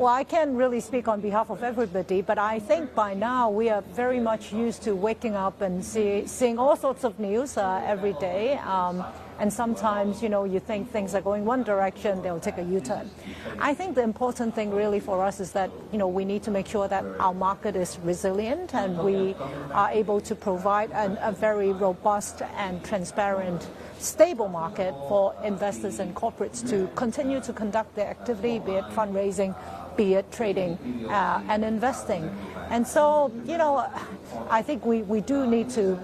Well, I can't really speak on behalf of everybody, but I think by now we are very much used to waking up and seeing all sorts of news every day. And sometimes, you think things are going one direction, they'll take a U-turn. I think the important thing really for us is that, we need to make sure that our market is resilient and we are able to provide a very robust and transparent, stable market for investors and corporates to continue to conduct their activity, be it fundraising, be it trading and investing. And so, I think we do need to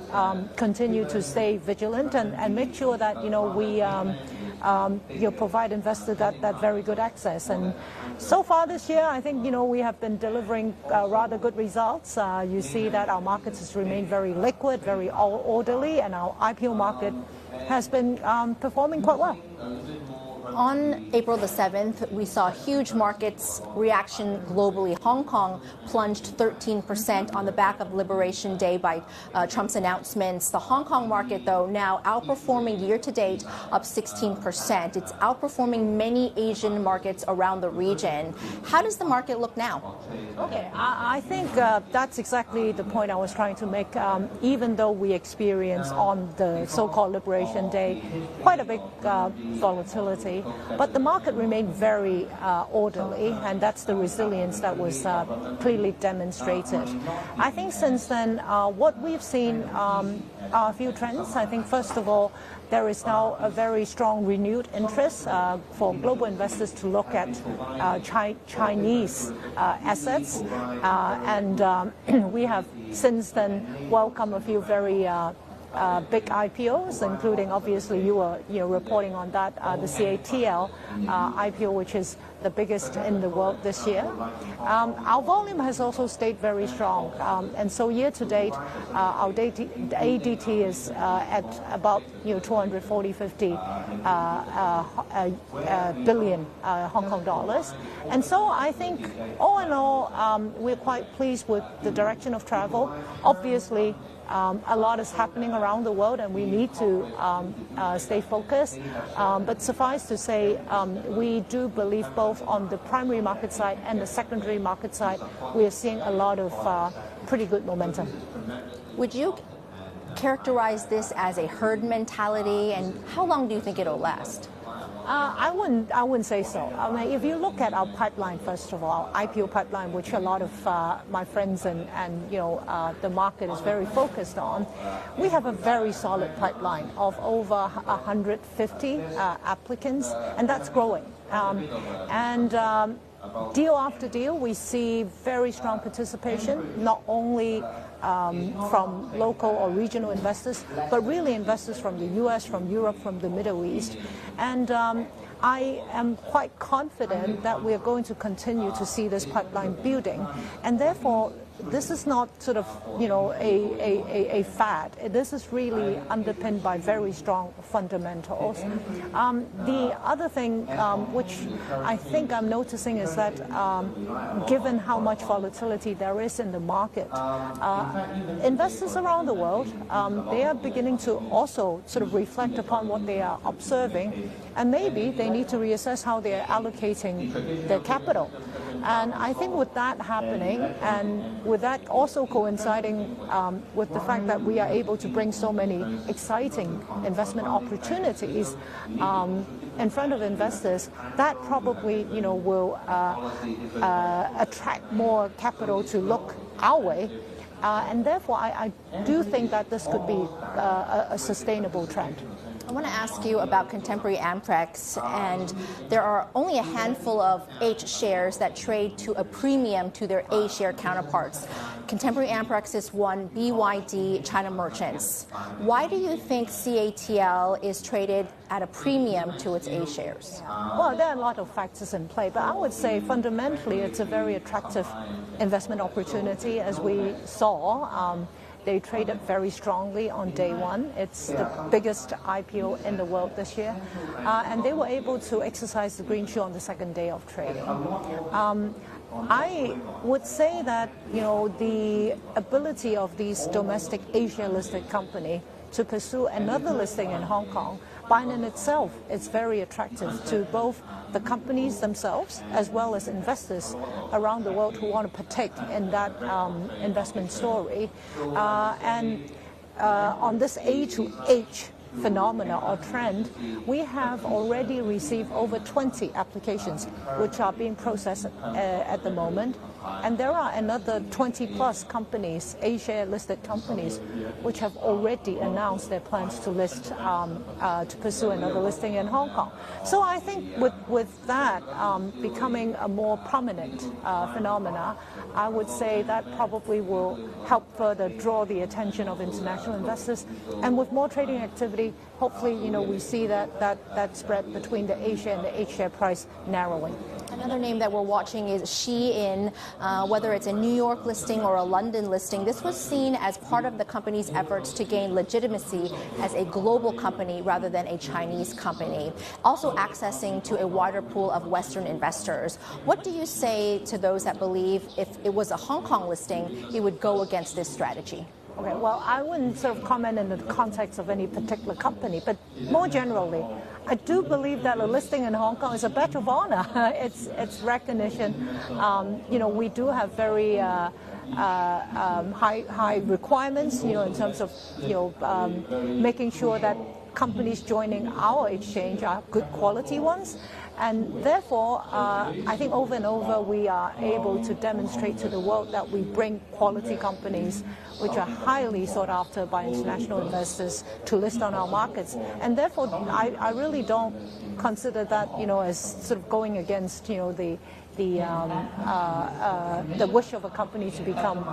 continue to stay vigilant and make sure that, we provide investors that very good access. And so far this year, I think, we have been delivering rather good results. You see that our markets has remained very liquid, very orderly, and our IPO market has been performing quite well. On April the 7th, we saw huge markets reaction globally. Hong Kong plunged 13% on the back of Liberation Day by Trump's announcements. The Hong Kong market, though, now outperforming year-to-date, up 16%. It's outperforming many Asian markets around the region. How does the market look now? Okay, I think that's exactly the point I was trying to make. Even though we experienced on the so-called Liberation Day quite a big volatility, but the market remained very orderly, and that's the resilience that was clearly demonstrated. I think since then, what we've seen are a few trends. I think, first of all, there is now a very strong renewed interest for global investors to look at Chinese assets, and we have since then welcomed a few very big IPOs, including, obviously, you were reporting on that, the CATL IPO, which is the biggest in the world this year. Our volume has also stayed very strong, and so year-to-date, our ADT is at about 250 billion Hong Kong dollars. And so I think, all in all, we're quite pleased with the direction of travel. Obviously, a lot is happening around the world, and we need to stay focused. But suffice to say, we do believe both on the primary market side and the secondary market side, we are seeing a lot of pretty good momentum. Would you characterize this as a herd mentality, and how long do you think it'll last? I wouldn't say so. I mean, if you look at our pipeline, first of all, IPO pipeline, which a lot of my friends and the market is very focused on, we have a very solid pipeline of over 150 applicants, and that's growing. Deal after deal, we see very strong participation, not only from local or regional investors, but really investors from the U.S., from Europe, from the Middle East. And I am quite confident that we are going to continue to see this pipeline building, and therefore this is not sort of a fad. This is really underpinned by very strong fundamentals. The other thing which I think I'm noticing is that given how much volatility there is in the market, investors around the world, they are beginning to also sort of reflect upon what they are observing, and maybe they need to reassess how they are allocating their capital. And I think with that happening, and with that also coinciding with the fact that we are able to bring so many exciting investment opportunities in front of investors, that probably will attract more capital to look our way. And therefore, I do think that this could be a sustainable trend. I want to ask you about contemporary Amprex, and there are only a handful of H shares that trade to a premium to their A share counterparts. Contemporary Amprex is one, BYD, China Merchants. Why do you think CATL is traded at a premium to its A shares? Well, there are a lot of factors in play, but I would say fundamentally it's a very attractive investment opportunity. As we saw, they traded very strongly on day one. It's the biggest IPO in the world this year. And they were able to exercise the green shoe on the second day of trading. I would say that, the ability of these domestic Asia-listed company to pursue another listing in Hong Kong, by in itself, it's very attractive to both the companies themselves as well as investors around the world who want to partake in that investment story. On this A to H phenomena or trend, we have already received over 20 applications which are being processed at the moment. And there are another 20 plus companies, A-share listed companies, which have already announced their plans to list, to pursue another listing in Hong Kong. So I think with that becoming a more prominent phenomena, I would say that probably will help further draw the attention of international investors. And with more trading activity, hopefully, we see that spread between the A-share and the H-share price narrowing. Another name that we're watching is Shein, whether it's a New York listing or a London listing. This was seen as part of the company's efforts to gain legitimacy as a global company rather than a Chinese company, also accessing to a wider pool of Western investors. What do you say to those that believe if it was a Hong Kong listing, it would go against this strategy? Okay, well, I wouldn't sort of comment in the context of any particular company, but more generally, I do believe that a listing in Hong Kong is a badge of honor. It's recognition. We do have very high requirements, in terms of making sure that companies joining our exchange are good quality ones. And therefore, I think over and over we are able to demonstrate to the world that we bring quality companies which are highly sought after by international investors to list on our markets. And therefore, I really don't consider that, as sort of going against, the wish of a company to become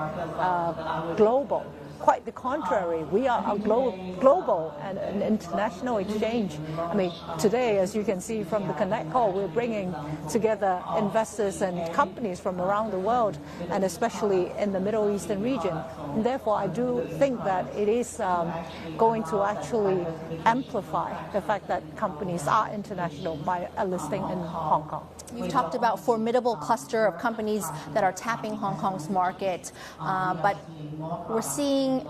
global. Quite the contrary, we are a global and an international exchange. I mean, today, as you can see from the Connect call, we're bringing together investors and companies from around the world, and especially in the Middle Eastern region. And therefore, I do think that it is going to actually amplify the fact that companies are international by a listing in Hong Kong. You talked about formidable cluster of companies that are tapping Hong Kong's market, but we're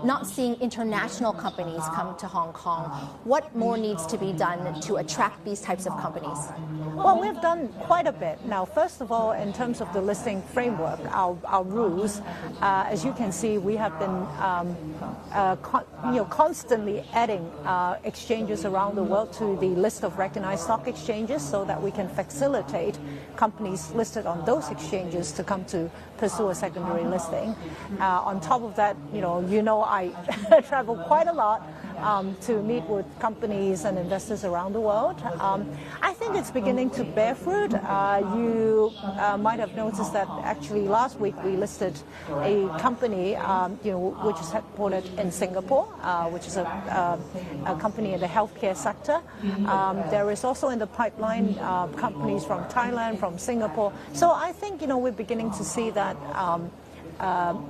not seeing international companies come to Hong Kong. What more needs to be done to attract these types of companies? Well, we've done quite a bit. Now, first of all, in terms of the listing framework, our rules, as you can see, we have been constantly adding exchanges around the world to the list of recognized stock exchanges so that we can facilitate companies listed on those exchanges to come to pursue a secondary listing. On top of that, I travel quite a lot to meet with companies and investors around the world. I think it's beginning to bear fruit. You might have noticed that actually last week we listed a company, which is headquartered in Singapore, which is a company in the healthcare sector. There is also in the pipeline companies from Thailand, from Singapore. So I think we're beginning to see that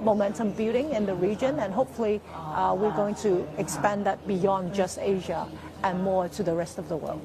momentum building in the region, and hopefully we're going to expand that beyond just Asia and more to the rest of the world.